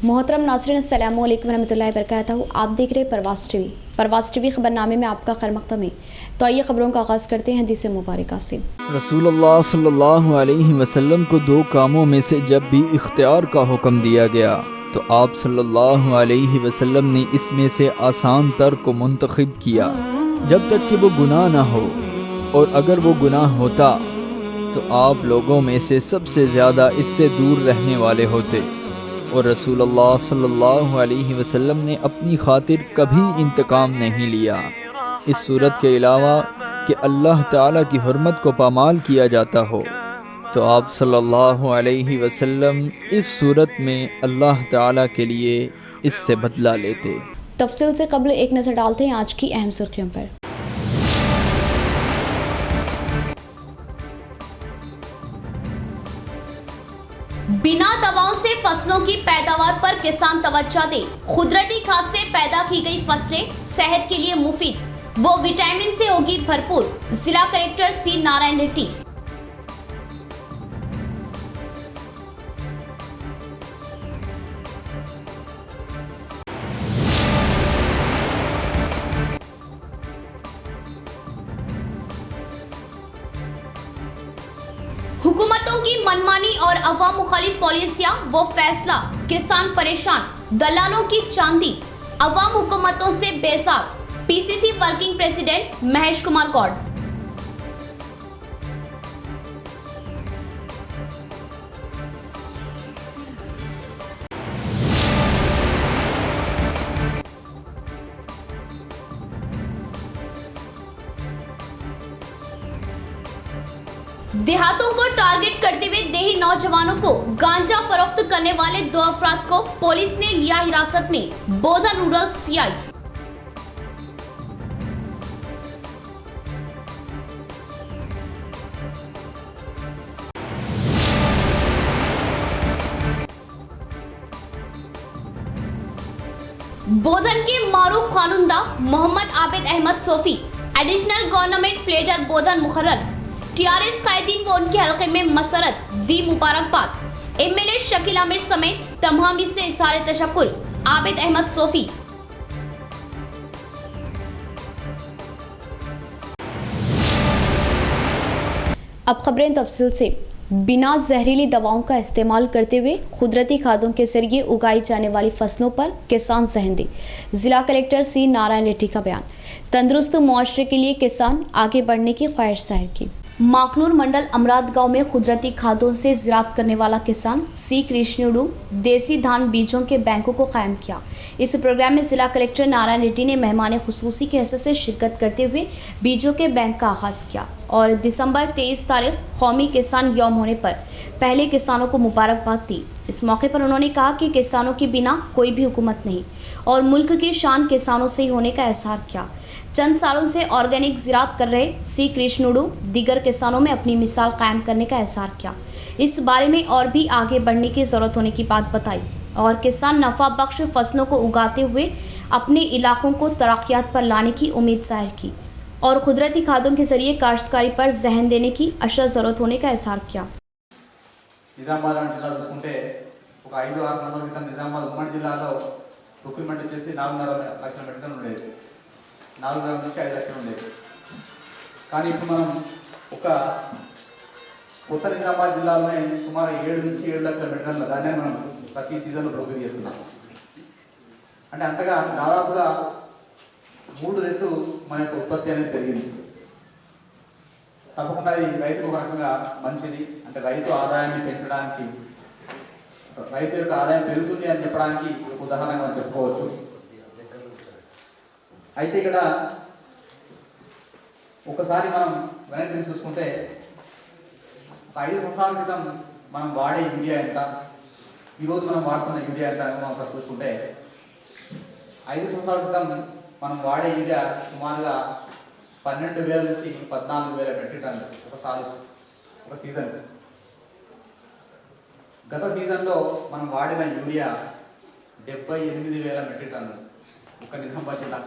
मोहतरम नाज़रीन अस्सलामु अलैकुम रहमतुल्लाहि वबरकातुहू। आप देख रहे हैं परवाज़ टीवी खबरनामे में आपका खैर मक़दम है। तो आइए खबरों का आगाज़ करते हैं हदीस मुबारक से। रसूलुल्लाह सल्लल्लाहु अलैहि वसल्लम को दो कामों में से जब भी इख्तियार का हुक्म दिया गया तो आप सल्लल्लाहु अलैहि वसल्लम ने इसमें से आसान तर्क को मुंतखब किया जब तक कि वो गुनाह ना हो, और अगर वो गुनाह होता तो आप लोगों में से सबसे ज़्यादा इससे दूर रहने वाले होते। और रसूलुल्लाह सल्लल्लाहु अलैहि वसल्लम ने अपनी खातिर कभी इंतकाम नहीं लिया। इस सूरत के अलावा कि अल्लाह ताला की हुर्मत को पामाल किया जाता हो तो आप सल्लल्लाहु अलैहि वसल्लम इस सूरत में अल्लाह ताला के लिए इससे बदला लेते। तफसील से कबल एक नज़र डालते हैं आज की अहम सुर्खियों पर। बिना दवाओं से फसलों की पैदावार पर किसान तवज्जो दे। कुदरती खाद से पैदा की गई फसलें सेहत के लिए मुफीद वो विटामिन से होगी भरपूर। जिला कलेक्टर सी नारायण रेड्डी। हुकूमतों की मनमानी और अवाम मुखालिफ पॉलिसियां वो फैसला, किसान परेशान, दलालों की चांदी, अवाम हुकूमतों से बेसार। PCC working president Mahesh Kumar Goud. देहातों को टारगेट करते हुए देही नौजवानों को गांजा फरोख्त करने वाले 2 अफराद को पुलिस ने लिया हिरासत में। बोधन रूरल सीआई। बोधन के मारूफ खानुंदा Mohammed Abid Ahmed Sofi additional government pleader Bodhan मुकर्रर। टीआरएस कायदीन व उनके हल्के में मसरत दी मुबारकबाद। एमएलए शकील आमिर समेत तमाम से इज़हार तशक्कुर आबिद अहमद सोफी। अब खबरें तफसील से। बिना जहरीली दवाओं का इस्तेमाल करते हुए कुदरती खादों के जरिए उगाई जाने वाली फसलों पर किसान सहमति। जिला कलेक्टर सी नारायण रेड्डी का बयान। तंदुरुस्त मुआशरे के लिए किसान आगे बढ़ने की ख्वाहिश जाहिर की। माकनूर मंडल अमराद गांव में कुदरती खादों से ज़राअत करने वाला किसान सी कृष्णुडू देसी धान बीजों के बैंकों को कायम किया। इस प्रोग्राम में जिला कलेक्टर नारायण रेड्डी ने मेहमान खुसूसी के हैसियत से शिरकत करते हुए बीजों के बैंक का आगाज़ किया और दिसंबर 23 तारीख कौमी किसान यौम होने पर पहले किसानों को मुबारकबाद दी। इस मौके पर उन्होंने कहा कि किसानों के बिना कोई भी हुकूमत नहीं और मुल्क की शान किसानों से ही होने का एहसास किया। चंद सालों से ऑर्गेनिक ज़राअत कर रहे सी कृष्णुडू दीगर किसानों में अपनी मिसाल कायम करने का एहसास किया। इस बारे में और भी आगे बढ़ने की ज़रूरत होने की बात बताई और किसान नफ़ा बख्श फसलों को उगाते हुए अपने इलाकों को तरक्यात पर लाने की उम्मीद जाहिर की और कुदरती खादों के जरिए काश्तकारी पर जहन देने की अशद ज़रूरत होने का एहसास किया। నిజామాబాద్ జిల్లా చూసుకుంటే ఒక 5-6 సంవత్సరాల క్రితం నిజామాబాద్ ఉమ్మడి జిల్లాలో రిక్రూట్మెంట్ వచ్చేసి 4.5 లక్షల మెట్రిక్ ఉండేది. 4 నుంచి 5 లక్షలు ఉండేది. కానీ ఇప్పుడు మనం ఒక కొత్త నిజామాబాద్ జిల్లాలోనే సుమారు 7 నుంచి 7 లక్షల మెట్రిక్ దాన్ని మనం ప్రతి సీజన్లో ప్రొక్యూర్ చేస్తున్నాం. అంటే అంతగా దాదాపుగా 3 రెట్లు మన యొక్క ఉత్పత్తి అనేది పెరిగింది. తప్పకుండా ఈ రైతుకు ఒక రకంగా మంచిది. అంటే రైతు ఆదాయాన్ని పెంచడానికి, రైతు యొక్క ఆదాయం పెరుగుతుంది అని చెప్పడానికి ఒక ఉదాహరణగా మనం చెప్పుకోవచ్చు. అయితే ఇక్కడ ఒకసారి మనం వెనక్కి చూసుకుంటే 5 సంవత్సరాల క్రితం మనం వాడే యూరియా ఎంత, ఈరోజు మనం వాడుతున్న యూరియా ఎంత అని మనం చూసుకుంటే 5 సంవత్సరాల క్రితం మనం వాడే యూరియా సుమారుగా 12,000 నుంచి 14,000 మెట్రిక్ టన్నులు ఒకసారి ఒక సీజన్. గత సీజన్లో మనం వాడిన యూరియా 78,000 మెట్రిక్ టన్నులు ఒక నిజామాబాద్ జిల్లా.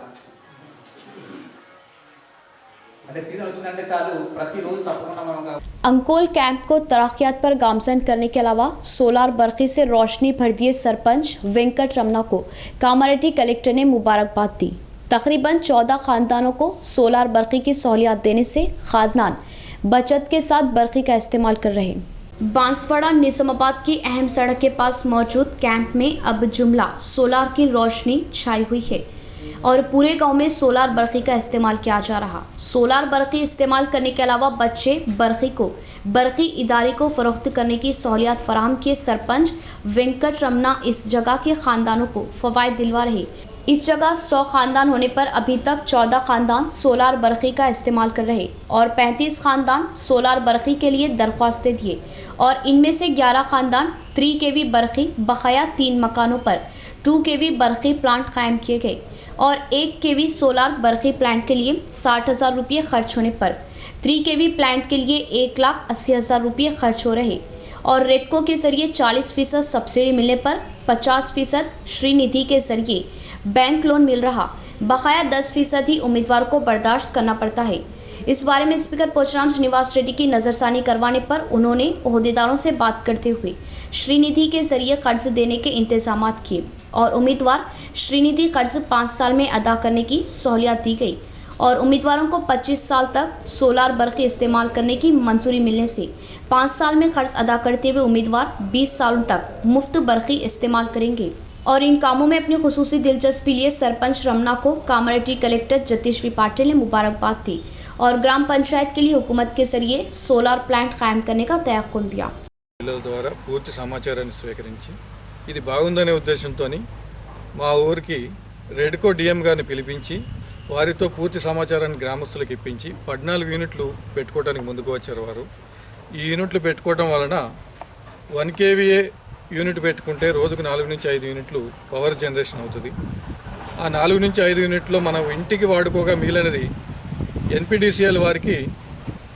అంటే సీజన్ వచ్చిందంటే చాలు ప్రతిరోజు తప్పకుండా మనం अंकोल कैंप को तरक्यात पर गामजन करने के अलावा सोलार बरक़ी से रोशनी भर दिए सरपंच वेंकट रमना को कामारेड्डी कलेक्टर ने मुबारकबाद दी। तकरीबन 14 खानदानों को सोलार बरक़ी की सहूलियत देने से खानदान बचत के साथ बरक़ी का इस्तेमाल कर रहे हैं। बांसवाड़ा निजामाबाद की अहम सड़क के पास मौजूद कैंप में अब जुमला सोलार की रोशनी छाई हुई है और पूरे गांव में सोलार बरक़ी का इस्तेमाल किया जा रहा। सोलार बरक़ी इस्तेमाल करने के अलावा बच्चे बरक़ी इदारे को फ़रोख्त करने की सहूलियत फराहम किए। सरपंच वेंकट रमना इस जगह के ख़ानदानों को फ़वाइद दिलवा रहे। इस जगह 100 ख़ानदान होने पर अभी तक 14 ख़ानदान सोलार बरक़ी का इस्तेमाल कर रहे और 35 ख़ानदान सोलार बरक़ी के लिए दरख्वास्तें दिए और इनमें से 11 ख़ानदान 3 kV बरक़ी बकाया 3 मकानों पर 2 kV बरक़ी प्लांट कायम किए गए और 1 kV सोलार बरक़ी प्लांट के लिए 60,000 रुपये खर्च होने पर 3 kV प्लांट के लिए 1,80,000 रुपये खर्च हो रहे और रेडको के ज़रिए 40% सब्सिडी मिलने पर 50% श्रीनिधि के ज़रिए बैंक लोन मिल रहा। बकाया 10% ही उम्मीदवार को बर्दाश्त करना पड़ता है। इस बारे में स्पीकर पोचराम श्रीनिवास रेड्डी की नज़रसानी करवाने पर उन्होंने ओहदेदारों से बात करते हुए श्रीनिधि के ज़रिए कर्ज देने के इंतजाम किए और उम्मीदवार श्रीनिधि कर्ज 5 साल में अदा करने की सहूलियत दी गई और उम्मीदवारों को 25 साल तक सोलार बरक़ी इस्तेमाल करने की मंजूरी मिलने से 5 साल में खर्च अदा करते हुए उम्मीदवार 20 सालों तक मुफ्त बरक़ी इस्तेमाल करेंगे। और इन कामों में अपनी खुसूसी दिलचस्पी लिए सरपंच रमना को कामारेड्डी कलेक्टर जतीश्री पाटिल ने मुबारकबाद दी और ग्राम पंचायत के लिए हुकूमत के जरिए सोलार प्लांट कायम करने का तयक्कुन दिया। ద్వారా పూర్తి సమాచారాన్ని స్వీకరించి ఇది బాగుందనే ఉద్దేశంతో మా ఊరికి రెడ్కో డిఎం గారిని పిలిపించి వారితో పూర్తి సమాచారాన్ని గ్రామస్తులకు ఇప్పించి 14 యూనిట్లు పెట్టుకోవడానికి ముందుకు వచ్చారు వారు। ఈ యూనిట్లు పెట్టుకోవడం వలన 1 kVA యూనిట్ పెట్టుకుంటే రోజుకు 4 నుంచి 5 యూనిట్లు పవర్ జనరేషన్ అవుతుంది। ఆ 4 నుంచి 5 యూనిట్లో మనం ఇంటికి వాడుకోగా మిగిలినది ఎన్పిడిసిఎల్ వారికి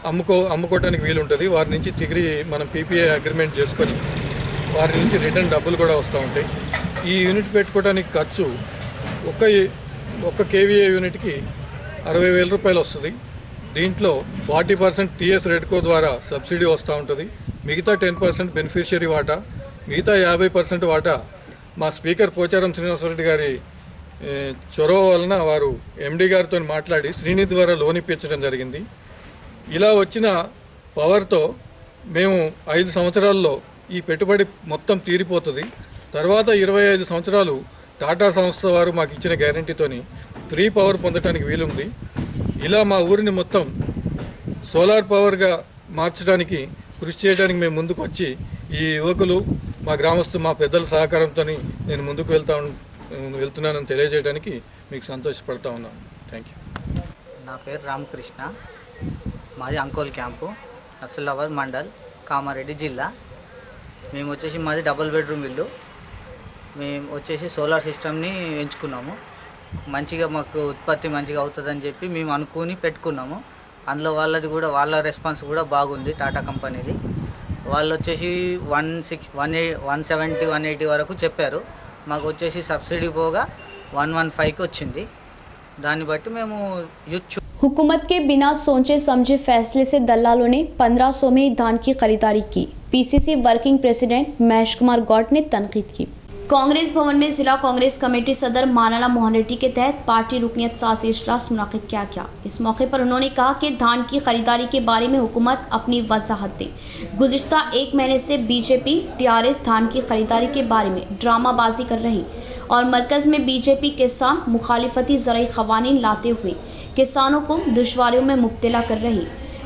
అమ్ముకోవడానికి వీలు ఉంటుంది। వారి నుంచి తిరిగి మనం పీపీఏ అగ్రిమెంట్ చేసుకొని వారి నుంచి రిటర్న్ డబ్బులు కూడా వస్తూ ఉంటాయి। ఈ యూనిట్ పెట్టుకోవడానికి ఖర్చు ఒక్క కేవీఏ యూనిట్కి 60,000 రూపాయలు వస్తుంది। దీంట్లో 40% టీఎస్ రెడ్కో ద్వారా సబ్సిడీ వస్తూ ఉంటుంది। మిగతా 10% బెనిఫిషియరీ వాటా, మిగతా 50% వాటా మా స్పీకర్ పోచారం శ్రీనివాసరెడ్డి గారి చొరవ వలన వారు ఎండి గారితో మాట్లాడి శ్రీనిధి ద్వారా లోన్ ఇప్పించడం జరిగింది। ఇలా వచ్చిన పవర్తో మేము 5 సంవత్సరాల్లో ఈ పెట్టుబడి మొత్తం తీరిపోతుంది। తర్వాత 25 సంవత్సరాలు టాటా సంస్థ వారు మాకు ఇచ్చిన గ్యారంటీతోని ఫ్రీ పవర్ పొందడానికి వీలుంది। ఇలా మా ఊరిని మొత్తం సోలార్ పవర్గా మార్చడానికి కృషి చేయడానికి మేము ముందుకు వచ్చి ఈ యువకులు మా గ్రామస్తులు మా పెద్దల సహకారంతో నేను ముందుకు వెళ్తున్నానని తెలియజేయడానికి మీకు సంతోషపడతా ఉన్నాను। Thank you. నా పేరు రామకృష్ణ, మాది అంకోల్ క్యాంపు, నర్సులాబాద్ మండల్, కామారెడ్డి జిల్లా। మేము వచ్చేసి మాది డబుల్ బెడ్రూమ్ ఇల్లు। మేము వచ్చేసి సోలార్ సిస్టమ్ని ఎంచుకున్నాము। మంచిగా మాకు ఉత్పత్తి మంచిగా అవుతుందని చెప్పి మేము అనుకుని పెట్టుకున్నాము। అందులో వాళ్ళది కూడా వాళ్ళ రెస్పాన్స్ కూడా బాగుంది, టాటా కంపెనీది। వాళ్ళు వచ్చేసి 170, 180 వరకు చెప్పారు। మాకు వచ్చేసి సబ్సిడీ పోగా 115కి వచ్చింది। దాన్ని బట్టి మేము యూజ్ हुकूमत के बिना सोचे समझे फैसले से दलालों ने 1500 में धान की खरीदारी की। PCC working president Mahesh Kumar Goud ने तनकीद की। कांग्रेस भवन में जिला कांग्रेस कमेटी सदर मानाला मोहन रेड्डी के तहत पार्टी रुकनियत साज इजलास मुनक़िद किया गया। इस मौके पर उन्होंने कहा कि धान की खरीदारी के बारे में हुकूमत अपनी वजाहत दे। गुज़िश्ता 1 महीने से बीजेपी टीआरएस धान की खरीदारी के बारे में ड्रामाबाजी कर रही और मरकज़ में बीजेपी किसान मुखालिफती ज़रूरी क़वानीन लाते हुए किसानों को दुश्वारियों में मुब्तला कर रही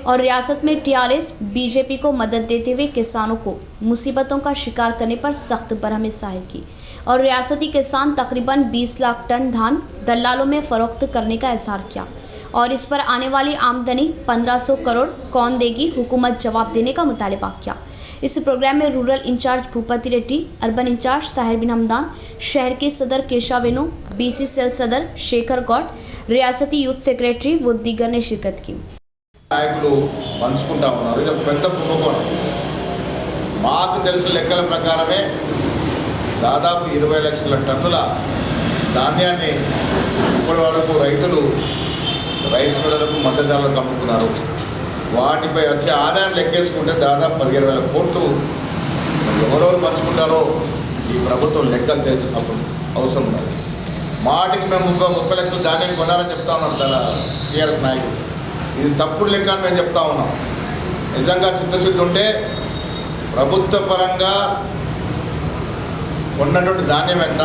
और रियासत में टीआरएस बीजेपी को मदद देते हुए किसानों को मुसीबतों का शिकार करने पर सख्त बरहमी ज़ाहिर की और रियासती किसान तकरीबन 20 लाख टन धान दलालों में फ़रोख्त करने का इजहार किया और इस पर आने वाली आमदनी 1500 करोड़ कौन देगी, हुकूमत जवाब देने का मुतालबा किया। इस प्रोग्राम में rural incharge Bhupathi Reddy, urban incharge Tahir bin Hamdan, शहर के सदर केशा वेणु, बीसी सेल सदर शेखर गौड़, रियासती यूथ सेक्रेटरी व दीगर ने शिरकत की। నాయకులు పంచుకుంటా ఉన్నారు। ఇది ఒక పెద్ద కుంభకోణం। మాకు తెలిసిన లెక్కల ప్రకారమే దాదాపు 20 లక్షల టన్నుల ధాన్యాన్ని ఇప్పటి వరకు రైతులు రైస్ మిల్లర్లకు మద్దతు ధరలకు అమ్ముకున్నారు. వాటిపై వచ్చే ఆదాయం లెక్కేసుకుంటే దాదాపు 15,000 కోట్లు ఎవరెవరు పంచుకుంటారో ఈ ప్రభుత్వం లెక్కలు తెలిసే అవసరం ఉన్నది. మాటికి మేము 30 లక్షల ధాన్యం కొనాలని చెప్తా ఉన్నాం టీఆర్ఎస్ నాయకులు. ఇది తప్పుడు లెక్క అని మేము చెప్తా ఉన్నాం. నిజంగా చిత్తశుద్ధి ఉంటే ప్రభుత్వ పరంగా ఉన్నటువంటి ధాన్యం ఎంత,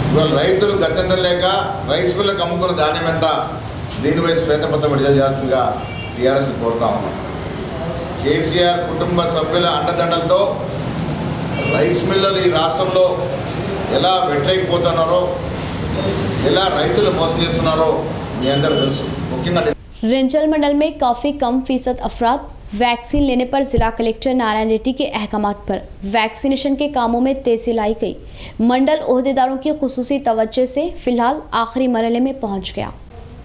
ఇవాళ రైతులు గత్యంతరం లేక రైస్ మిల్లకు అమ్ముకున్న ధాన్యం ఎంత, దీనిపై శ్వేతపత్రం విడుదల చేయాల్సిందిగా టీఆర్ఎస్ని కోరుతా ఉన్నాం. కేసీఆర్ కుటుంబ సభ్యుల అండదండలతో రైస్ మిల్లర్లు ఈ రాష్ట్రంలో ఎలా వెట్రైపోతున్నారో, ఎలా రైతులు మోసం చేస్తున్నారో మీ అందరూ తెలుసు. ముఖ్యంగా रेंजल मंडल में काफ़ी कम फीसद अफराद वैक्सीन लेने पर जिला कलेक्टर नारायण रेड्डी के अहकामात पर वैक्सीनेशन के कामों में तेजी लाई गई। मंडल ओहदेदारों की खुसूसी तवज्जो से फिलहाल आखिरी मरहले में पहुंच गया।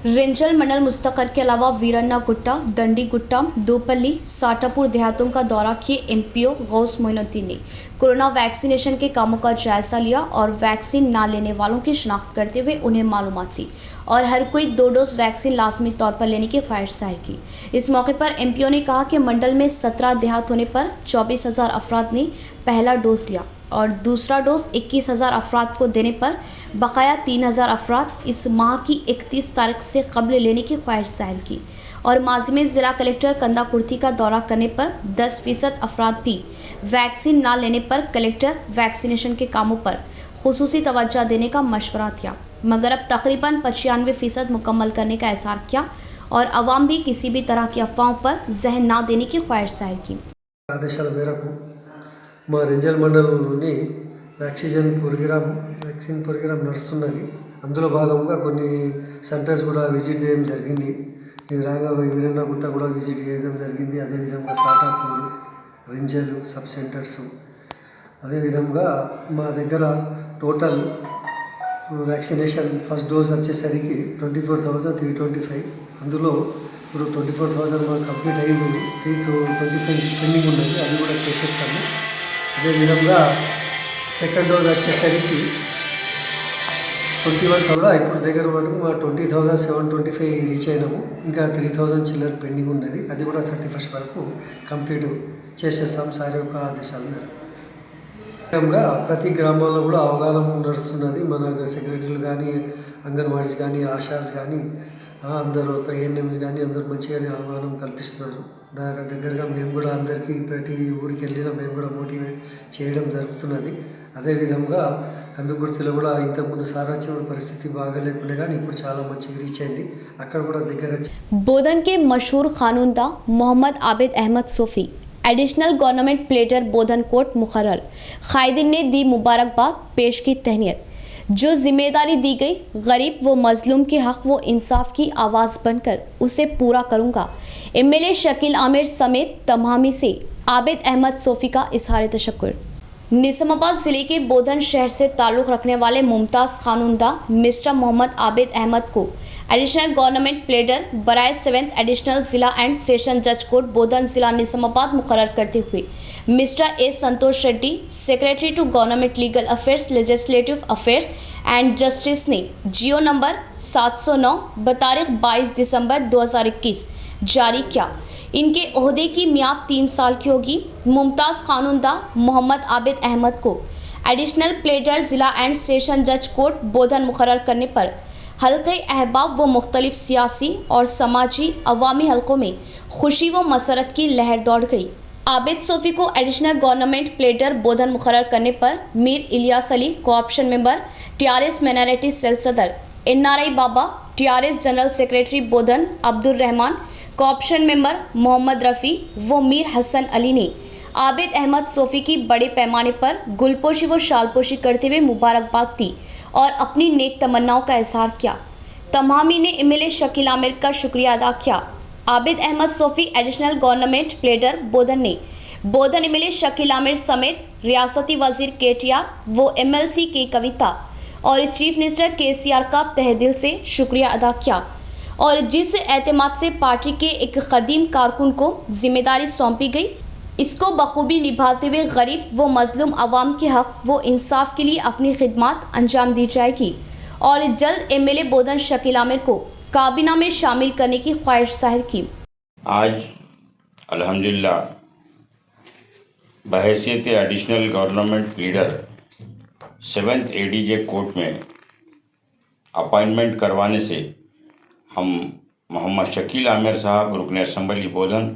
रेंजल मंडल मुस्तकर के अलावा वीरन्ना गुट्टा, दंडी गुट्टा, दोपल्ली, साटापुर देहातों का दौरा किए एमपीओ गौस मोइनुद्दीन ने कोरोना वैक्सीनेशन के कामों का जायजा लिया और वैक्सीन ना लेने वालों की शिनाख्त करते हुए उन्हें मालूमात दी और हर कोई 2 डोज वैक्सीन लाजमी तौर पर लेने की ख्वाहिश जाहिर की। इस मौके पर एमपीओ ने कहा कि मंडल में 17 देहात होने पर 24,000 अफराद ने पहला डोज लिया और दूसरा डोज 21,000 अफराद को देने पर बकाया 3,000 अफराद इस माह की 31 तारीख से कब्ल लेने की ख्वाहिश जाहिर की और माजी में ज़िला कलेक्टर कंदा कुर्ती का दौरा करने पर 10% अफराद भी वैक्सीन ना लेने पर कलेक्टर वैक्सीनेशन के कामों पर खुसूसी तवज्जो देने का मशवरा दिया, मगर अब तकरीबन 95% मुकम्मल करने का एहसार किया और अवाम भी किसी भी तरह की अफवाहों पर जहन ना देने की ख्वाहिश जाहिर की। ఆదేశాల మేరకు మా రెంజల్ మండలంలోని వ్యాక్సిన్ ప్రోగ్రామ్ నడుస్తున్నది. అందులో భాగంగా కొన్ని సెంటర్స్ కూడా విజిట్ చేయడం జరిగింది. ఈ రాగా వీరన్నగుట్ట కూడా విజిట్ చేయడం జరిగింది. అదేవిధంగా సాటాపూరు, రెంజల్ సబ్ సెంటర్స్, అదేవిధంగా మా దగ్గర టోటల్ వ్యాక్సినేషన్ ఫస్ట్ డోస్ వచ్చేసరికి 24,325. అందులో ఇప్పుడు 24,000 మాకు కంప్లీట్ అయింది. 325 పెండింగ్ ఉన్నది, అది కూడా చేసేస్తాము. అదేవిధంగా సెకండ్ డోస్ వచ్చేసరికి 21,000 ఇప్పుడు దగ్గర మటుకు మా 20,725 రీచ్ అయినాము. ఇంకా 3,000 చిల్లర పెండింగ్ ఉన్నది, అది కూడా 31st వరకు కంప్లీట్ చేసేస్తాం సార్ యొక్క ఆదేశాల మేరకు. విధంగా ప్రతి గ్రామాల్లో కూడా అవగాహన నడుస్తున్నది. మన సెక్రటరీలు కానీ, అంగన్వాడీస్ కానీ, ఆశాస్ కానీ, అందరూ ఒక ఏఎన్ఎంస్ కానీ అందరూ మంచిగా అవగాహన కల్పిస్తున్నారు. దాని దగ్గరగా మేము కూడా అందరికీ ప్రతి ఊరికి వెళ్ళినా మేము కూడా మోటివేట్ చేయడం జరుగుతున్నది. అదేవిధంగా కందుకుర్తిలో కూడా ఇంతకుముందు సారాచరణ పరిస్థితి బాగాలేకుండా కానీ ఇప్పుడు చాలా మంచిగా రీచ్ అయింది. అక్కడ కూడా దగ్గర बोधन के मशहूर खानूनदा Mohammed Abid Ahmed Sofi additional government pleader Bodhan court मुकर्रर कायदीन ने दी मुबारकबाद, पेश की तहनीत। जो जिम्मेदारी दी गई गरीब व मजलूम के हक़ व इंसाफ की आवाज़ बनकर उसे पूरा करूँगा। एमएलए शकील आमिर समेत तमामी से आबिद अहमद सोफ़ी का इजहार तशक्कुर। निज़ामाबाद ज़िले के बोधन शहर से ताल्लुक़ रखने वाले मुमताज़ खानूनदा मिस्टर मोहम्मद आबिद अहमद को एडिशनल गवर्नमेंट प्लेडर बराए 7th एडिशनल ज़िला एंड सेशन जज कोर्ट बोधन ज़िला निज़ामाबाद मुकर्रर करते हुए Mr A Santosh Reddy secretary to government legal affairs, legislative affairs and justice ने जियो नंबर 709 बतारीख 22 दिसंबर 2021 जारी किया। इनके ओहदे की मियाद 3 साल की होगी। मुमताज़ खानूनदा मोहम्मद आबिद अहमद को एडिशनल प्लेडर ज़िला एंड सेशन जज कोर्ट बोधन मुकर्रर करने पर हल्के अहबाब व मुख्तलिफ सियासी और समाजी अवामी हलकों में खुशी व मसरत की लहर दौड़ गई। आबिद सोफ़ी को एडिशनल गवर्नमेंट प्लेटर बोधन मुकर्रर करने पर Mir Ilyas Ali co-option member, TRS minority cell सदर, एनआरआई बाबा, TRS general secretary Bodhan Abdul Rahman, co-option member Mohammed Rafi व मीर हसन अली ने आबिद अहमद सोफ़ी की बड़े पैमाने पर गुलपोशी व शालपोशी करते हुए मुबारकबाद दी और अपनी नेक तमन्नाओं का इजहार किया। तमामी ने एमएलए शकील आमिर का शुक्रिया अदा किया। Abid Ahmed Sofi additional government pleader Bodhan ने बोधन एमएलए शकील आमिर समेत रियासती वजीर केटीआर व एमएलसी के कविता और चीफ मिनिस्टर केसीआर का तहे दिल से शुक्रिया अदा किया और जिस एतमाद से पार्टी के एक कदीम कारकुन को जिम्मेदारी सौंपी गई इसको बखूबी निभाते हुए गरीब व मजलूम अवाम के हक़ व इंसाफ के लिए अपनी खिदमत अंजाम दी जाएगी और जल्द एमएलए बोधन शकील आमिर को काबीना में शामिल करने की ख्वाहिश जाहिर की। आज अल्हम्दुलिल्लाह बहैसियत additional government leader 7th ADJ court में अपॉइंटमेंट करवाने से हम मोहम्मद शकील आमिर साहब रुकन assembly Bodhan,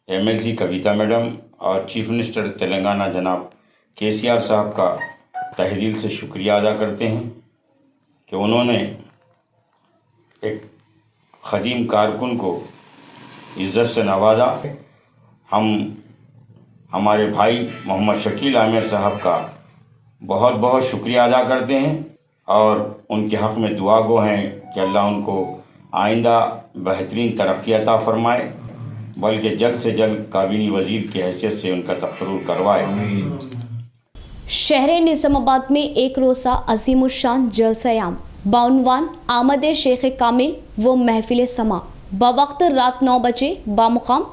MLC Kavitha madam और चीफ मिनिस्टर तेलंगाना जनाब KCR साहब का तहे दिल से शुक्रिया अदा करते हैं कि उन्होंने एक ख़दीम कारकुन को इज़्ज़त से नवाजा। हम हमारे भाई मोहम्मद शकील आमिर साहब का बहुत बहुत शुक्रिया अदा करते हैं और उनके हक़ में दुआ गो हैं कि अल्लाह उनको आइंदा बेहतरीन तरक्की अता फरमाए, बल्कि जल्द से जल्द काबीनी वज़ीर की हैसियत से उनका तक़र्रुर करवाए। शहर निज़ामाबाद में एक रोज़ा अज़ीमुश्शान जलसा-ए-आम बाउनवान आमद शेख कामिल व महफिल समा बवक्त रात 9 बजे बामुकाम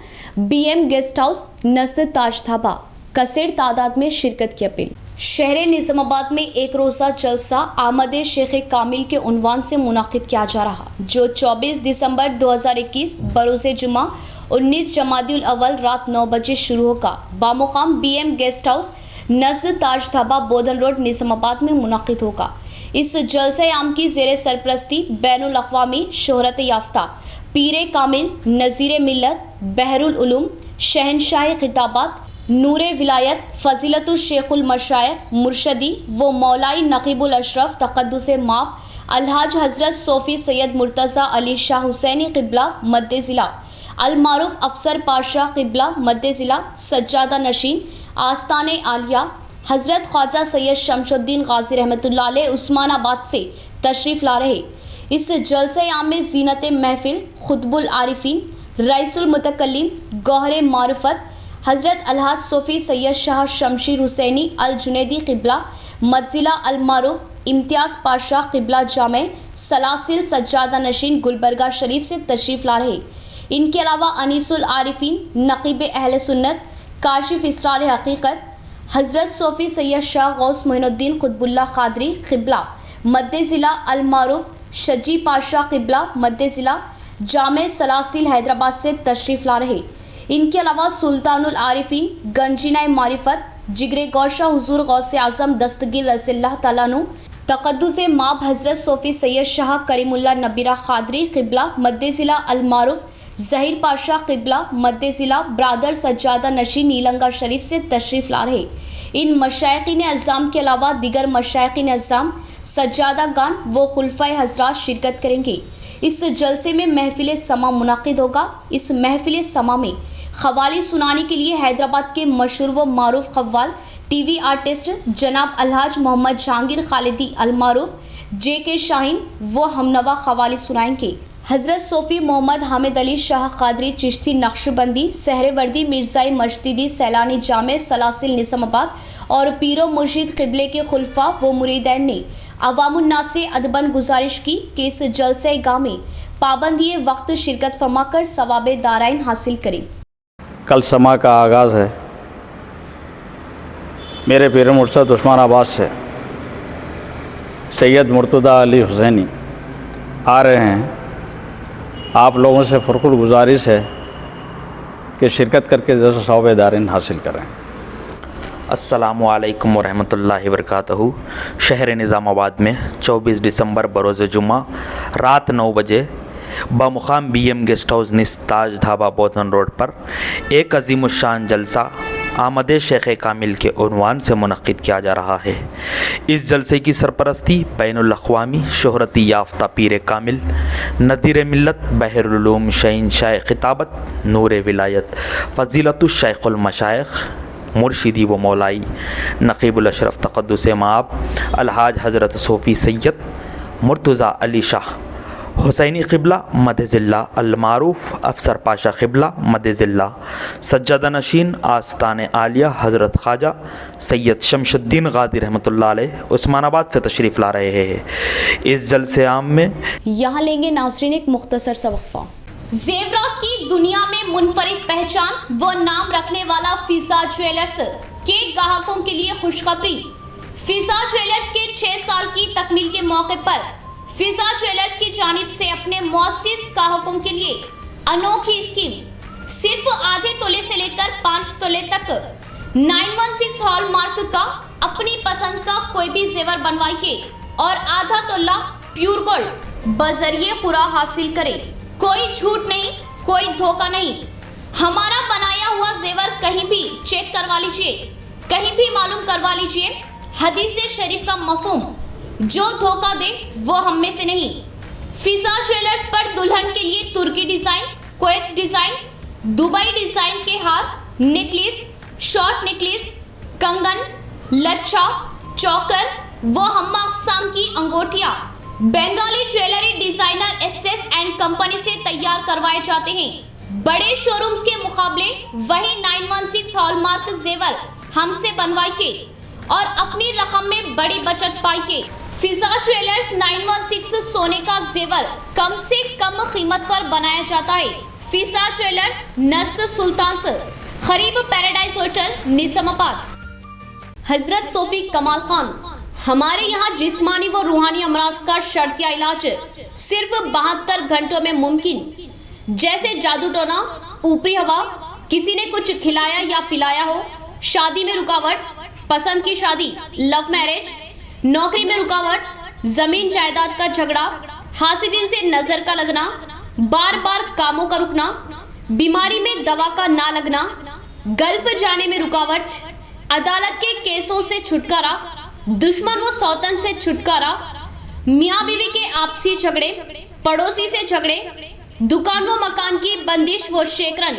BM गेस्ट हाउस नज़द ताज धाबा कसीर तादाद में शिरकत की अपील। शहर निज़ामाबाद में एक रोज़ा जलसा आमद शेख कामिल के उन्वान से मुनाकिद किया जा रहा, जो 24 दिसंबर 2021 बरोज़े जुमा 19 जमादिउल अव्वल रात 9 बजे शुरू होगा। बामुकाम BM गेस्ट हाउस नज़द ताज धाबा बोधन रोड निज़ामाबाद में मुनाकिद होगा। इस जलसे आम की ज़ेरे सरपरस्ती बैनुल अक़वामी शोहरत याफ्ता पीरे कामिल नज़ीर मिल्लत बहरुल उलूम शहनशाह खिताबात नूरे विलायत फ़ज़ीलतुल शेखुल मशाइख मुर्शदी व मौलाई नक़ीबुल अशरफ तक़द्दुस माप अलहाज हज़रत सोफ़ी सैयद मुर्तज़ा अली शाह हुसैनी क़िबला मद्दे ज़िला अलमारूफ अफसर पाशा क़िबला मद्दे ज़िला सज्जादा नशीन आस्ताने आलिया हज़रत ख्वाजा सैयद शमशुद्दीन गाज़ी रहमतुल्लाह अलैह उस्मानाबाद से तशरीफ़ ला रहे। इस जलसे आम में ज़ीनत महफिल खुतबुल आरिफीन रईसुल मुतकल्लिम गौहर मारुफत हज़रत अलहाज सोफ़ी सैयद शाह शमशीर हुसैनी अल जुनैदी क़िबला मद्जिला अलमारूफ इम्तियाज़ पाशा क़िबला जामे सलासिल सज्जादा नशीन गुलबर्गा शरीफ से तशरीफ़ ला रहे। इनके अलावा अनीसुल आरिफीन नक़ीब अहले सुन्नत काशिफ इसरार हकीकत हज़रत सोफ़ी सैयद शाह गौस मोइनुद्दीन कुतुबुल्लाह क़ादरी क़िबला मद्दे ज़िला अलमारूफ शजी पाशा क़िबला मद्दे ज़िला जामे सलासिल हैदराबाद से तशरीफ़ ला रहे। इनके अलावा सुल्तानुल आरिफीन गंजिना मारिफत जिगरे गौशा हुजूर गौसे आज़म दस्तगीर रज़ियल्लाहु तआला अन्हु तक़द्दुस माब हज़रत सोफ़ी सैयद शाह करीमुल्लाह नबीरा क़ादरी क़िबला मद्दे ज़िला अलमारूफ ज़हीर पाशा क़िबला मद्दे ज़िला ब्रादर सज्जादा नशीन नीलंगा शरीफ से तशरीफ़ ला रहे। इन मशाइक़ीन अज़्ज़ाम के अलावा दीगर मशाइक़ीन अज़्ज़ाम सज्जादा गान व खुलफ़ाए हज़रात शिरकत करेंगे। इस जलसे में महफिल समा मुनाकिद होगा। इस महफिल समा में ख़वाली सुनाने के लिए हैदराबाद के मशहूर व मारूफ ख़व्वाल TV आर्टिस्ट जनाब अलहाज मोहम्मद जहांगीर खालिदी अलमारूफ JK शाहीन व हमनवा ख़वाली सुनाएंगे। हज़रत सोफ़ी मोहम्मद हामिद अली शाह क़ादरी चिश्ती नक्शबंदी सहरवर्दी मिर्ज़ाई मजददी सैलानी जामे सलासिल निज़ामाबाद और पीरो मुर्शिद क़िबले के खुलफा व मुरीदैन ने अवामुन्नास से अदबन गुजारिश की कि इस जलसे गाह में पाबंदी वक्त शिरकत फरमाकर सवाब दाराइन हासिल करें। कल समा का आगाज़ है। मेरे पीर मुर्शद उस्मानाबाद से सैयद मुर्तज़ा अली हुसैनी आ रहे हैं। आप लोगों से फ़ुरकुल गुजारिश है कि शिरकत करके जैसे सवाब दाराइन हासिल करें। अस्सलामुअलैकुम वरहमतुल्लाहि वबरकातुहू। शहर निज़ामाबाद में 24 दिसंबर बरोज़ जुम्मा रात 9 बजे बामुकाम BM गेस्ट हाउस निज़द ताज धाबा बोधन रोड पर एक अज़ीमुश्शान जलसा आमद शेख कामिल के उन्वान से मुनक़्क़िद किया जा रहा है। इस जलसे की सरपरस्ती बैनुल अक़वामी शोहरत याफ्ता पीर कामिल नज़ीर मिल्लत बहरुल उलूम शहनशाह खिताबत नूरे विलायत फ़ज़ीलतुल शेखुल मशाइख मुर्शिदी व मौलाई नक़ीबुल अशरफ तक़द्दुस माब अलहाज हज़रत सोफ़ी सैयद मुर्तज़ा अली शाह हुसैनी क़िबला मद्दे ज़िला अलमारूफ अफसर पाशा क़िबला मद्दे ज़िला सज्जादा नशीन आस्ताने आलिया हज़रत ख्वाजा सैयद शमशुद्दीन गाज़ी रहमतुल्लाह अलैह उस्मानाबाद से तशरीफ़ ला रहे हैं। इस जलसे आम में यहाँ लेंगे नाज़रीन एक मुख्तसर सा वक्फा। ज़ेवरात की दुनिया में मुनफरिद पहचान व नाम रखने वाला फ़िज़ा ज्वेलर्स के ग्राहकों के लिए खुशखबरी। फ़िज़ा ज्वेलर्स के 6 साल की तकमील के मौके पर फिजा ज्वेलर्स की जानिब से अपने मुअस्सिस ग्राहकों के लिए अनोखी स्कीम, सिर्फ आधे तोले से लेकर 5 तोले तक 916 हॉलमार्क का अपनी पसंद का कोई भी जेवर बनवाइए और आधा तोला प्योर गोल्ड बजरिए पूरा हासिल करें। कोई झूठ नहीं, कोई धोखा नहीं। हमारा बनाया हुआ जेवर कहीं भी चेक करवा लीजिए, कहीं भी मालूम करवा लीजिए। हदीस शरीफ का मफहूम, जो धोखा दे वो हम में से नहीं। फिजा ज्वेलर्स पर दुल्हन के लिए तुर्की design, Kuwait design, Dubai design के हार, नेकलेस, शॉर्ट नेकलेस, कंगन, लच्छा, चौकर व हम्मा अक़साम की अंगूठियां Bengali jewellery designer SS and company से तैयार करवाए जाते हैं। बड़े शोरूम्स के मुकाबले वही 916 हॉलमार्क जेवर हमसे बनवाइए और अपनी रकम में बड़ी बचत पाइए। फिजा ज्वेलर्स 916 सोने का जेवर कम से कम कीमत पर बनाया जाता है। फिजा ज्वेलर्स नस्द सुल्तान से करीब पैराडाइज होटल निजामाबाद। हजरत सोफी कमाल खान, हमारे यहाँ जिस्मानी व रूहानी अमराज का शर्तिया इलाज सिर्फ 72 घंटों में मुमकिन। जैसे जादू टोना, ऊपरी हवा, किसी ने कुछ खिलाया या पिलाया हो, शादी में रुकावट, पसंद की शादी, लव मैरिज, नौकरी में रुकावट, जमीन जायदाद का झगड़ा, हासिदिन से नजर का लगना, बार बार कामों का रुकना, बीमारी में दवा का ना लगना, गल्फ जाने में रुकावट, अदालत के केसों से छुटकारा, दुश्मन व सौतन से छुटकारा, मियाँ बीवी के आपसी झगड़े, पड़ोसी से झगड़े, दुकान व मकान की बंदिश व शेकरन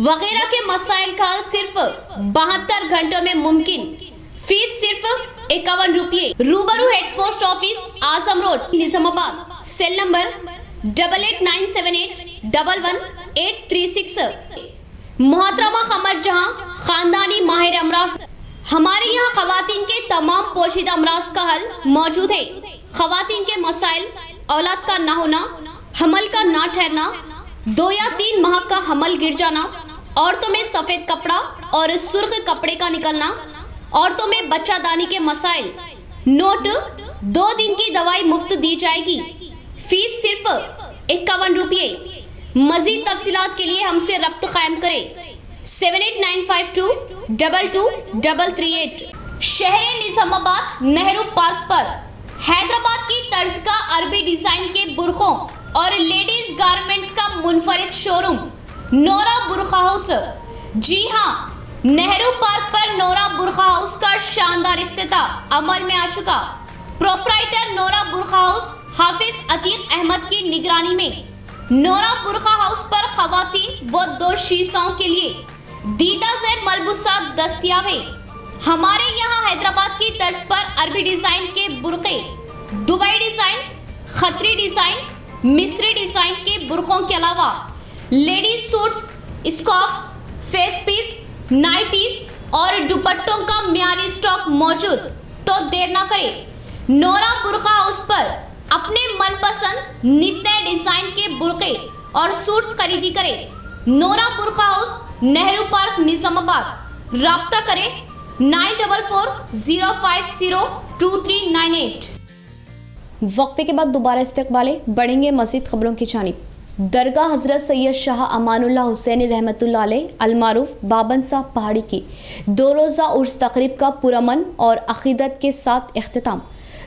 वगैरह के मसाइल का हल सिर्फ 72 घंटों में मुमकिन। फीस सिर्फ 51 रुपये। रूबरू head post office, Azam road, Nizamabad. Cell number 8897811836। मोहतरमा कमर जहां, खानदानी माहिर अमराज। हमारे यहाँ खवातीन के तमाम पोशीदा अमराज का हल मौजूद है। खवातीन के मसाइल, औलाद का ना होना, हमल का ना ठहरना, 2 या 3 माह का हमल गिर जाना, औरतों में सफेद कपड़ा और सुर्ख कपड़े का निकलना, औरतों में बच्चादानी के मसाइल। नोट, 2 दिन की दवाई मुफ्त दी जाएगी। फीस सिर्फ 51 रुपये। मजीद तफसीलात के लिए हमसे रब्त कायम करें 7895222338। शहर निजामाबाद नेहरू पार्क पर हैदराबाद की तर्ज का अरबी डिजाइन के बुरखों और लेडीज गारमेंट्स का मुनफरिद शोरूम नोरा बुरखा हाउस। जी हाँ, नेहरू पार्क पर नोरा बुरखा हाउस का शानदार इफ्तिताह अमल में आ चुका। प्रोप्राइटर नोरा बुरखा हाउस हाफिज अतीक अहमद की निगरानी में नोरा बुरखा हाउस पर खवातीन व 2 शीशाओं के लिए दीदा ज़ेर मलबूसात दस्तयाब है। हमारे यहाँ हैदराबाद की तर्ज पर अरबी डिजाइन के बुरके, दुबई डिजाइन, खतरी डिजाइन, मिस्री डिजाइन के बुरखों के अलावा ladies suits, scarfs, face piece, nighties और दुपट्टों का मियारी स्टॉक मौजूद। तो देर ना करें, नोरा बुरखा हाउस पर अपने मनपसंद नित नए डिजाइन के बुरके और सूट्स खरीदी करें। नोरा बुरखा हाउस, नेहरू पार्क, निजामाबाद। राब्ता करें 9440502398। वक्फे के बाद दोबारा इस्तकबाले बढ़ेंगे मज़ीद खबरों की जानिब। दरगाह हज़रत सैयद शाह अमानुल्लाह हुसैनी रहमतुल्लाह अलैह अलमारूफ बाबन साहब पहाड़ी की 2 रोज़ा उर्स तकरीब का पुरअमन और अक़ीदत के साथ इख्तिताम।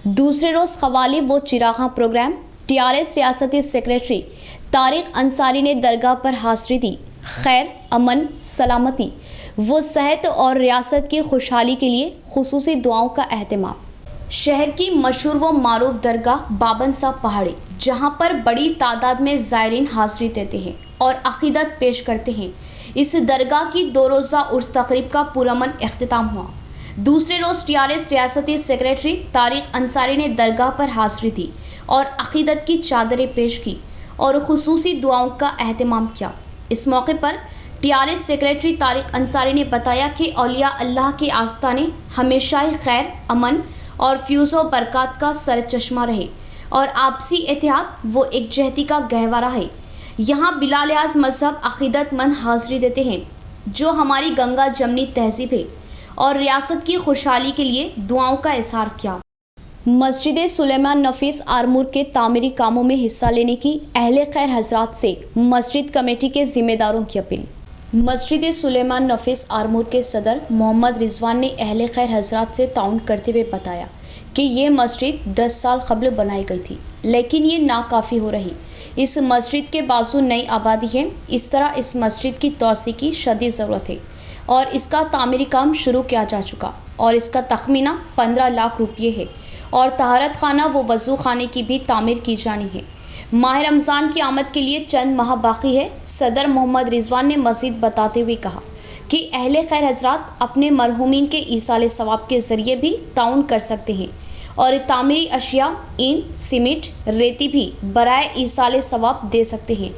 दूसरे रोज़ क़वाली व चिराग़ां प्रोग्राम। TRS रियासती सेक्रेटरी तारिक अंसारी ने दरगाह पर हाज़िरी दी। खैर, अमन, सलामती व सेहत और रियासत की खुशहाली के लिए खुसूसी दुआओं का अहतमाम। शहर की मशहूर व मारूफ दरगाह बाबन साहब पहाड़ी, जहां पर बड़ी तादाद में ज़ायरीन हाज़िरी देते हैं और अक़ीदत पेश करते हैं। इस दरगाह की 2 रोज़ा उर्स तकरीब का पुरअमन इख्तिताम हुआ। दूसरे रोज़ TRS रियासती सेक्रेटरी तारिक अंसारी ने दरगाह पर हाज़िरी दी और अक़ीदत की चादरें पेश की और खुसूसी दुआओं का अहतमाम किया। इस मौके पर TRS सेक्रेटरी तारिक अंसारी ने बताया कि औलिया अल्लाह के आस्ताने हमेशा ही खैर, अमन और फ्यूज़ व बरक़ात का सरचश्मा रहे और आपसी इत्तेहाद व एकजहती का गहवारा है। यहाँ बिला लिहाज मजहब अक़ीदतमंद हाज़िरी देते हैं, जो हमारी गंगा जमनी तहज़ीब है, और रियासत की खुशहाली के लिए दुआओं का इज़हार किया। मस्जिद सुलेमान नफीस आरमूर के तामीरी कामों में हिस्सा लेने की अहले खैर हजरात से मस्जिद कमेटी के जिम्मेदारों की अपील। मस्जिद सुलेमान नफीस आरमूर के सदर मोहम्मद रिजवान ने अहले खैर हजरात से ताउन करते हुए बताया कि ये मस्जिद 10 साल कबल बनाई गई थी, लेकिन ये नाकाफ़ी हो रही। इस मस्जिद के बाजू नई आबादी है। इस तरह इस मस्जिद की तोसी की शदीद ज़रूरत है और इसका तामीरी काम शुरू किया जा चुका और इसका तखमीना 15 लाख रुपये है और तहारत खाना व वज़ू खाने की भी तामीर की जानी है। माह रमज़ान की आमद के लिए चंद माह बाकी है। सदर मोहम्मद रिजवान ने मज़ीद बताते हुए कहा कि अहले खैर हजरात अपने मरहूमीन के ईसाले सवाब के ज़रिए भी ताउन कर सकते हैं और तामीरी अशिया ईंट, सीमेंट, रेती भी बराए ईसाले सवाब दे सकते हैं।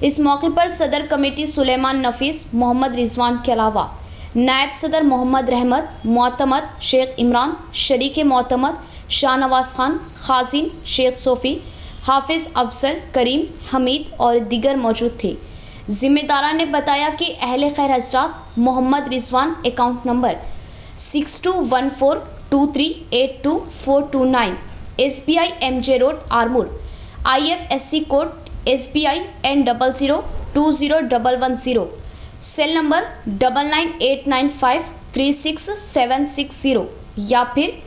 इस मौके पर सदर कमेटी सुलेमान नफीस मोहम्मद रिजवान के अलावा नायब सदर मोहम्मद रहमत, मोतमद शेख इमरान, शरीक मोतमद शाहनवाज खान, खाजिन शेख सोफ़ी, हाफिज़ अफजल, करीम, हमीद और दीगर मौजूद थे। ज़िम्मेदारा ने बताया कि अहले खैर हजरात Mohammed Rizwan account number 621423822429 SBI MJ road Armoor, IFSC code SBI N00201110, cell number 9989536760 या फिर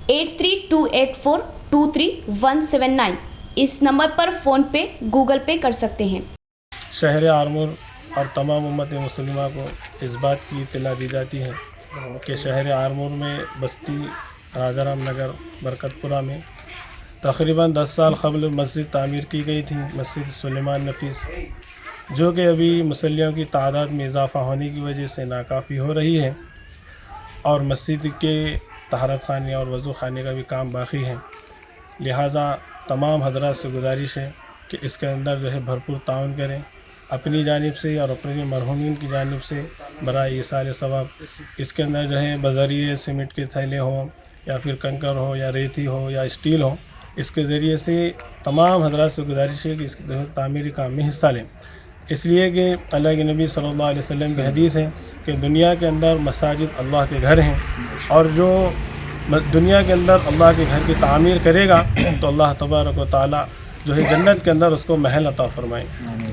8328423179 इस नंबर पर फ़ोन पे गूगल पे कर सकते हैं। शहर आरमूर और तमाम उम्मत मुसलिमा को इस बात की इत्तला दी जाती है कि शहर आरमूर में बस्ती राजाराम नगर बरकतपुरा में तकरीबन 10 साल कबल मस्जिद तामीर की गई थी, मस्जिद सुलेमान नफीस, जो कि अभी मुसल्लियों की तादाद में इजाफ़ा होने की वजह से नाकाफ़ी हो रही है और मस्जिद के तहारत खाने और वज़ू खाने का भी काम बाकी है। लिहाजा तमाम हजरात से गुजारिश है कि इसके अंदर जो है भरपूर ताउन करें अपनी जानिब से और अपने मरहूमीन की जानिब से बराए ईसाल सवाब। इसके अंदर जो है बज़रिए सीमेंट के थैले हों या फिर कंकर हो या रेती हो या स्टील हो, इसके ज़रिए से तमाम हजरात से गुजारिश है कि इसके तामीरी काम में हिस्सा लें, इसलिए कि अल्लाह के नबी सल्लल्लाहु अलैहि वसल्लम की हदीस है कि दुनिया के अंदर मसाजिद अल्लाह के घर हैं और जो दुनिया के अंदर अल्लाह के घर की तामीर करेगा तो अल्लाह तबारक व तआला जो है जन्नत के अंदर उसको महल अता फरमाए।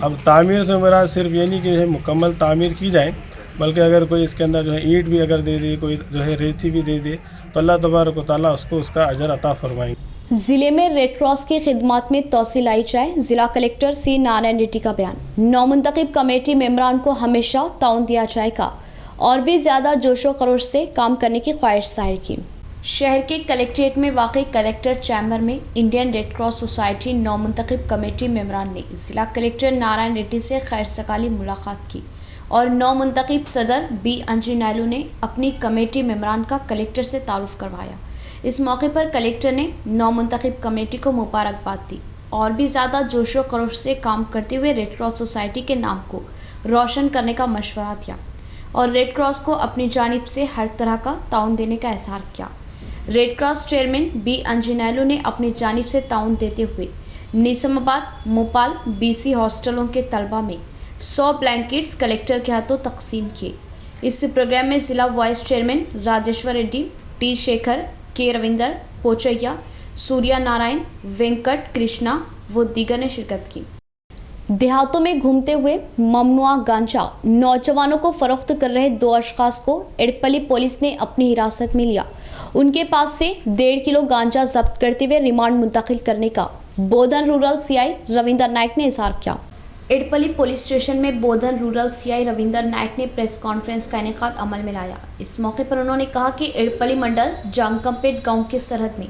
अब तामीर से मेरा सिर्फ ये नहीं कि है मुकम्मल तामीर की जाए, बल्कि अगर कोई इसके अंदर जो है ईंट भी अगर दे दे, कोई जो है रेती भी दे दे, तो अल्लाह तबारक व तआला उसको उसका अजर अता फरमाए। जिले में रेड क्रॉस की खिदमत में तोसी लाई जाए, जिला कलेक्टर सी नारायण रेड्डी का बयान। नौमुंतखब कमेटी मेंबरान को हमेशा ताउन दिया जाएगा और भी ज़्यादा जोशो खरोश से काम करने की ख्वाहिश जाहिर की। शहर के कलेक्ट्रेट में वाक़ई कलेक्टर चैम्बर में इंडियन रेड क्रॉस सोसाइटी नौमुंतखब कमेटी मेंबरान ने जिला कलेक्टर नारायण रेड्डी से खैर सकाली मुलाकात की और नौमुंतखब सदर बी अंजनैलू ने अपनी कमेटी मेंबरान का कलेक्टर से तारुफ करवाया। इस मौके पर कलेक्टर ने नौमुंतखब कमेटी को मुबारकबाद दी और भी ज़्यादा जोशो खरोश से काम करते हुए रेड क्रॉस सोसाइटी के नाम को रोशन करने का मशवरा दिया और रेड क्रॉस को अपनी जानिब से हर तरह का ताउन देने का एहसार किया। रेड क्रॉस चेयरमैन बी अंजनैलू ने अपनी जानिब से ताउन देते हुए निज़ामाबाद, मोपाल, BC हॉस्टलों के तलबा में 100 ब्लैंकेट्स कलेक्टर के हाथों तकसीम किए। इस प्रोग्राम में ज़िला vice chairman Rajeshwar Reddy, T Shekhar, के रविंदर, पोचैया, सूर्या नारायण, वेंकट कृष्णा व दीगर ने शिरकत की। देहातों में घूमते हुए ममनुआ गांजा नौजवानों को फरोख्त कर रहे 2 अशखास को एड़पली पुलिस ने अपनी हिरासत में लिया। उनके पास से 1.5 किलो गांजा जब्त करते हुए रिमांड मुंतकिल करने का बोधन रूरल CI रविंदर नायक ने इजहार किया। एड़पली पुलिस स्टेशन में बोधन रूरल CI रविंदर नायक ने प्रेस कॉन्फ्रेंस का इनेकाद अमल में लाया। इस मौके पर उन्होंने कहा कि एड़पली मंडल जांगकमपेट गांव के सरहद में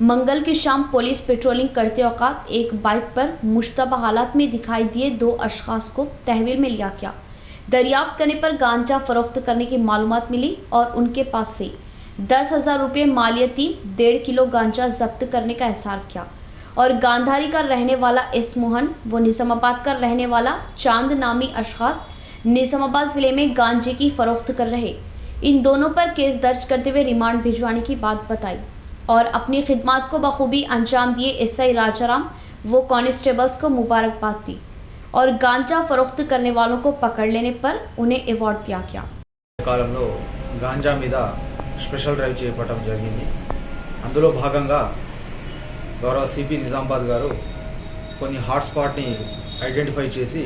मंगल की शाम पुलिस पेट्रोलिंग करते वक्त एक बाइक पर मुश्तबा हालात में दिखाई दिए 2 अशखास को तहवील में लिया गया। दरियाफ्त करने पर गांजा फरोख्त करने की मालूमात मिली और उनके पास से 10,000 रुपये मालियती 1.5 किलो गांजा जब्त करने का एहसार किया और गांधारी का रहने वाला एस मोहन व निज़ामाबाद का रहने वाला चांद नामी अशखास निज़ामाबाद ज़िले में गांजे की फरोख्त कर रहे। इन दोनों पर केस दर्ज करते हुए रिमांड भिजवाने की बात बताई और अपनी खिदमत को बखूबी अंजाम दिए SI राजाराम वो कांस्टेबल्स को मुबारकबाद दी और गांजा फरोख्त करने वालों को पकड़ लेने पर उन्हें अवार्ड दिया गया। కాలంలో గాంజా మీద స్పెషల్ డ్రైవ్ చేపట్టడం జరిగింది। అందులో భాగంగా గౌరవ సిపి నిజామాబాద్ గారు కొన్ని హాట్స్పాట్ని ఐడెంటిఫై చేసి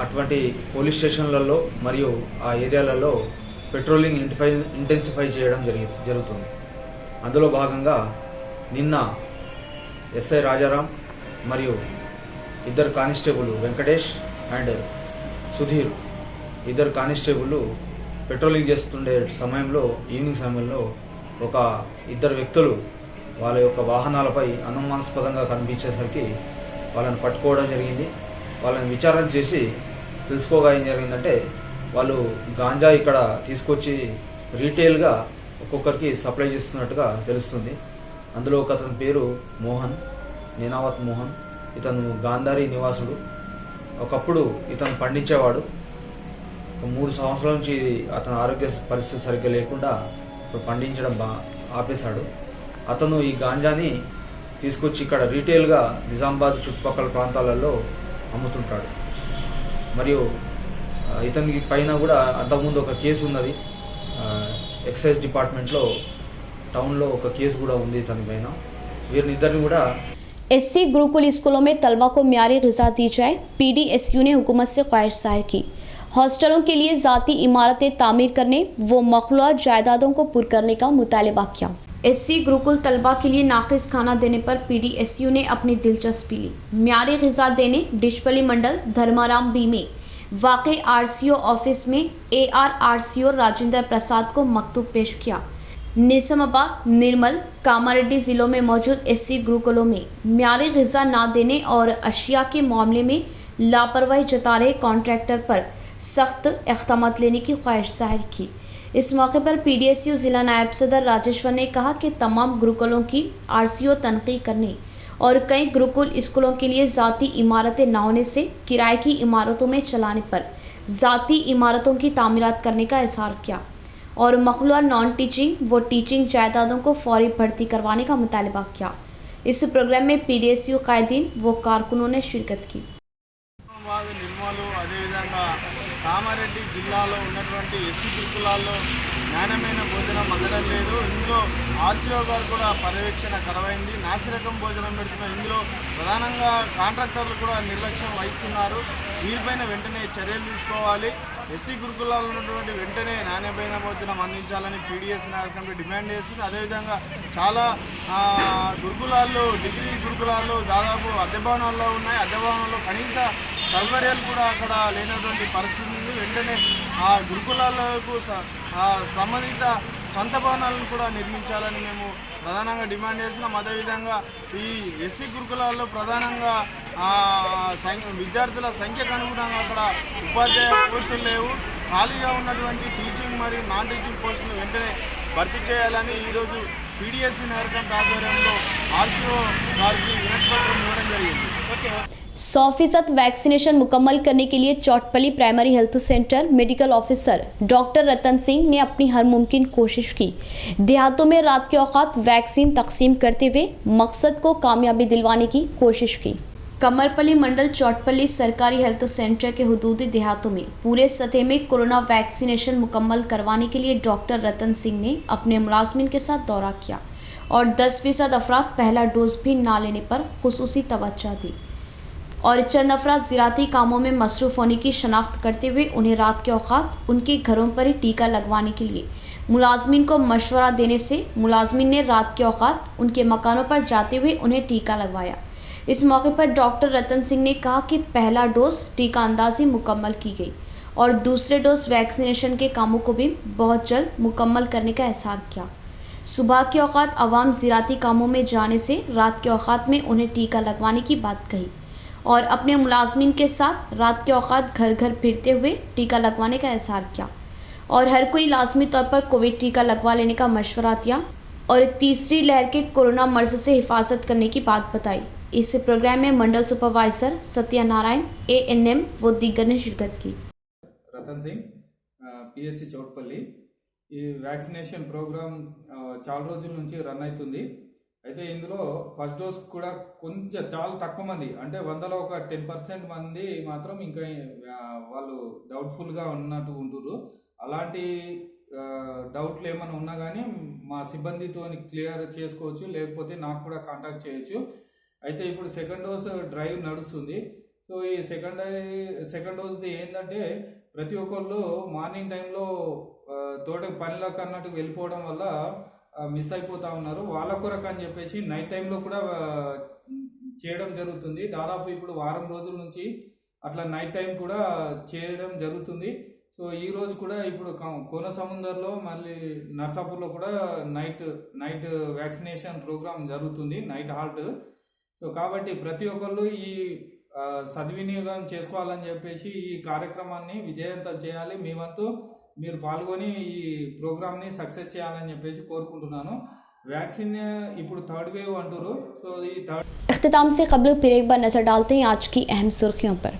అటువంటి పోలీస్ స్టేషన్లలో మరియు ఆ ఏరియాలలో పెట్రోలింగ్ ఇంటెన్సిఫై చేయడం జరుగుతుంది. అందులో భాగంగా నిన్న ఎస్ఐ రాజారాం మరియు ఇద్దరు కానిస్టేబుల్ వెంకటేష్ అండ్ సుధీర్ ఇద్దరు కానిస్టేబుల్ పెట్రోలింగ్ చేస్తుండే సమయంలో ఈవినింగ్ సమయంలో ఒక ఇద్దరు వ్యక్తులు వాళ్ళ యొక్క వాహనాలపై అనుమానాస్పదంగా కనిపించేసరికి వాళ్ళని పట్టుకోవడం జరిగింది. వాళ్ళని విచారణ చేసి తెలుసుకోగా ఏం జరిగిందంటే వాళ్ళు గాంజా ఇక్కడ తీసుకొచ్చి రీటైల్గా ఒక్కొక్కరికి సప్లై చేస్తున్నట్టుగా తెలుస్తుంది. అందులో ఒక అతని పేరు మోహన్, నేనావత్ మోహన్. ఇతను గాంధారి నివాసుడు. ఒకప్పుడు ఇతను పండించేవాడు. 3 సంవత్సరాల నుంచి అతని ఆరోగ్య పరిస్థితి సరిగ్గా లేకుండా పండించడం ఆపేశాడు. అతను ఈ గాంజాని తీసుకొచ్చి ఇక్కడ రీటైల్గా నిజామాబాద్ చుట్టుపక్కల ప్రాంతాలలో అమ్ముతుంటాడు. మరియు ఇతనికి పైన కూడా అంతకుముందు ఒక కేసు ఉన్నది. ఎక్సైజ్ డిపార్ట్మెంట్లో టౌన్లో ఒక కేసు కూడా ఉంది ఇతని పైన. వీరినిద్దరిని కూడా एससी गुरुकुल स्कूलों में तलबा को म्यारी ग़िज़ा दी जाए, पीडीएसयू ने हुकूमत से ख्वाहिश ज़ाहिर की। हॉस्टलों के लिए ज़ाती इमारतें तामीर करने व मखलूआ जायदादों को पुर करने का मुतालबा किया। एससी गुरुकुल तलबा के लिए नाक़िस खाना देने पर पीडीएसयू ने अपनी दिलचस्पी ली। म्यारी ग़िज़ा देने डिशपली मंडल धर्माराम बी में वाक़े आरसीओ ऑफिस में ARRCO राजेंद्र प्रसाद को मकतूब पेश किया। निजामाबाद, निर्मल, कामारेड्डी ज़िलों में मौजूद एससी गुरुकुलों में म्यारी ग़िज़ा ना देने और अशिया के मामले में लापरवाही जता रहे कॉन्ट्रैक्टर पर सख्त इक़दाम लेने की ख्वाहिश ज़ाहिर की। इस मौके पर पीडीएसयू ज़िला नायब सदर राजेश्वर ने कहा कि तमाम गुरुकुलों की आरसीओ तनक़ीद करने और कई गुरुकुल स्कूलों के लिए ज़ाती इमारतें न होने से किराए की इमारतों में चलाने पर ज़ाती इमारतों की तामीरात करने का इज़हार किया और मखलूआ नॉन टीचिंग व टीचिंग जायदादों को फौरी भर्ती करवाने का मुतालबा किया। इस प्रोग्राम में पीडीएसयू कायदीन व कारकुनों ने शिरकत की। నిర్మలు అదేవిధంగా కామారెడ్డి జిల్లాలో ఉన్నటువంటి ఎస్సీ గురుకులాల్లో నాణ్యమైన భోజనం అందడం లేదు. ఇందులో ఆర్సీఓ గారు కూడా పర్యవేక్షణ కరవైంది. నాసిరకం భోజనం పెడుతున్న ఇందులో ప్రధానంగా కాంట్రాక్టర్లు కూడా నిర్లక్ష్యం వహిస్తున్నారు. వీరిపైన వెంటనే చర్యలు తీసుకోవాలి. ఎస్సీ గురుకులాల్లో ఉన్నటువంటి వెంటనే నాణ్యమైన భోజనం అందించాలని పీడీఎస్ నాయకులు డిమాండ్ చేస్తుంది. అదేవిధంగా చాలా గురుకులాల్లో డిగ్రీ గురుకులాల్లో దాదాపు అద్దె భవనాల్లో ఉన్నాయి. అద్దె భవనాల్లో కనీస సౌకర్యాలు కూడా అక్కడ లేనటువంటి పరిస్థితి ఉంది. వెంటనే ఆ గురుకులాలకు సంబంధిత సొంత భవనాలను కూడా నిర్మించాలని మేము ప్రధానంగా డిమాండ్ చేస్తున్నాం. అదేవిధంగా ఈ ఎస్సీ గురుకులాల్లో ప్రధానంగా విద్యార్థుల సంఖ్యకు అనుగుణంగా అక్కడ ఉపాధ్యాయ పోస్టులు లేవు. ఖాళీగా ఉన్నటువంటి టీచింగ్ మరియు నాన్ టీచింగ్ పోస్టులు వెంటనే భర్తీ చేయాలని ఈరోజు పీడీఎస్సీ నాయకత్వం ఆధ్వర్యంలో ఆర్సీఓ గారికి వినతిపత్రం ఇవ్వడం జరిగింది. 100% वैक्सीनेशन मुकम्मल करने के लिए Chautpally primary health centre medical officer doctor Ratan Singh ने अपनी हर मुमकिन कोशिश की। देहातों में रात के औकात वैक्सीन तकसीम करते हुए मकसद को कामयाबी दिलवाने की कोशिश की। कमरपल्ली मंडल चौटपल्ली सरकारी हेल्थ सेंटर के हुदूदी देहातों में पूरे सतह में कोरोना वैक्सीनेशन मुकम्मल करवाने के लिए डॉक्टर रतन सिंह ने अपने मुलाजमिन के साथ दौरा किया और 10% अफराद पहला डोज भी ना लेने पर खुसूसी तवज्जो दी और चंद अफराद ज़राती कामों में मसरूफ़ होने की शनाख्त करते हुए उन्हें रात के औक़ात उनके घरों पर ही टीका लगवाने के लिए मुलाजमीन को मशवरा देने से मुलाजमीन ने रात के औक़ात उनके मकानों पर जाते हुए उन्हें टीका लगवाया। इस मौके पर डॉक्टर रतन सिंह ने कहा कि पहला डोज टीका अंदाज़ी मुकम्मल की गई और दूसरे डोज वैक्सीनेशन के कामों को भी बहुत जल्द मुकम्मल करने का इज़हार किया। सुबह के औक़ात अवाम ज़राती कामों में जाने से रात के औक़ात में उन्हें टीका लगवाने की बात कही और अपने मुलाजमीन के साथ रात के औक़ात घर घर फिरते हुए टीका लगवाने का इज़हार किया और हर कोई लाजमी तौर पर कोविड टीका लगवा लेने का मशवरा दिया और तीसरी लहर के कोरोना मर्ज से हिफाजत करने की बात बताई। इस प्रोग्राम में मंडल सुपरवाइज़र सत्यनारायण ANM व दीगर ने शिरकत की। रतन सिंह PSC చౌట్పల్లి ఈ వ్యాక్సినేషన్ ప్రోగ్రామ్ చాలా రోజుల నుంచి రన్ అవుతుంది. అయితే ఇందులో ఫస్ట్ డోస్ కూడా కొంచెం చాలా తక్కువ మంది, అంటే 100లో ఒక 10% మంది మాత్రం ఇంకా వాళ్ళు డౌట్ఫుల్గా ఉన్నట్టు ఉంటున్నారు. అలాంటి డౌట్లు ఏమైనా ఉన్నా కానీ మా సిబ్బందితో క్లియర్ చేసుకోవచ్చు, లేకపోతే నాకు కూడా కాంటాక్ట్ చేయొచ్చు. అయితే ఇప్పుడు సెకండ్ డోస్ డ్రైవ్ నడుస్తుంది. సో ఈ సెకండ్ డోస్ది ఏంటంటే ప్రతి ఒక్కళ్ళు మార్నింగ్ టైంలో తోట పనిలోకి అన్నట్టు వెళ్ళిపోవడం వల్ల మిస్ అయిపోతూ ఉన్నారు. వాళ్ళ కొరకు అని చెప్పేసి నైట్ టైంలో కూడా చేయడం జరుగుతుంది. దాదాపు ఇప్పుడు వారం రోజుల నుంచి అట్లా నైట్ టైం కూడా చేయడం జరుగుతుంది. సో ఈ రోజు కూడా ఇప్పుడు కోనసముద్రంలో మళ్ళీ నర్సాపూర్లో కూడా నైట్ వ్యాక్సినేషన్ ప్రోగ్రామ్ జరుగుతుంది, నైట్ హాల్ట్. సో కాబట్టి ప్రతి ఒక్కళ్ళు ఈ సద్వినియోగం చేసుకోవాలని చెప్పేసి ఈ కార్యక్రమాన్ని విజయవంతం చేయాలి. మీ వంతు మీరు పాల్గొని ఈ ప్రోగ్రామ్ని సక్సెస్ చేయాలని చెప్పేసి కోరుకుంటున్నాను. वैक्सीन ఇప్పుడు थर्ड वेव अंटूर सो ఈ थर्ड इख्तिताम से कबल फिर एक बार नजर डालते हैं आज की अहम सुर्खियों पर।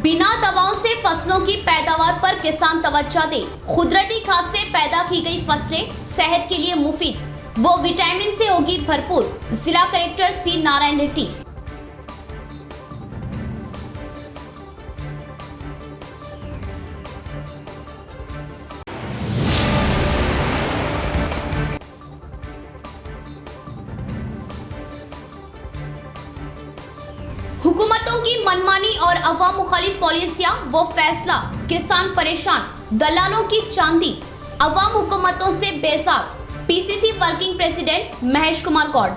बिना दवाओं से फसलों की पैदावार पर किसान तवज्जो दे। कुदरती खाद से पैदा की गई फसलें सेहत के लिए मुफीद, वो विटामिन से होगी भरपूर। जिला कलेक्टर सी नारायण रेड्डी। हुकूमतों की मनमानी और अवाम मुखालिफ पॉलिसियां वो फैसला, किसान परेशान, दलालों की चांदी, अवाम हुकूमतों से बेजार। PCC working president Mahesh Kumar Goud.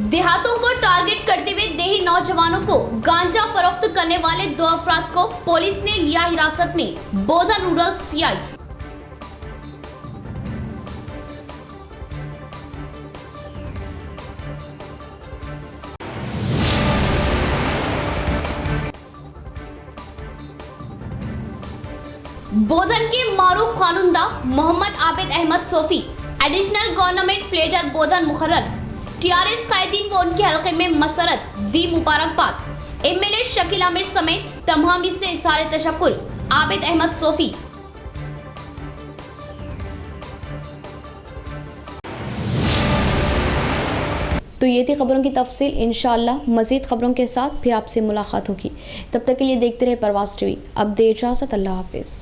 देहातों को टारगेट करते हुए देही नौजवानों को गांजा फरोख्त करने वाले 2 अफराद को पुलिस ने लिया हिरासत में। बोधन रूरल सीआई। बोधन के मारूफ खानुंदा Mohammed Abid Ahmed Sofi additional government pleader Bodhan मुखर्रर। टीआरएस कायदीन को उनके हलके में मसरत दी मुबारकबाद। एमएलए शकील आमिर समेत तमाम से इज़हार तशक्कुर आबिद अहमद सोफी। तो ये थी खबरों की तफसील। इंशाअल्लाह मज़ीद खबरों के साथ फिर आपसे मुलाकात होगी। तब तक के लिए देखते रहे परवाज़ टीवी। अब दे इजाज़त, अल्लाह हाफिज़।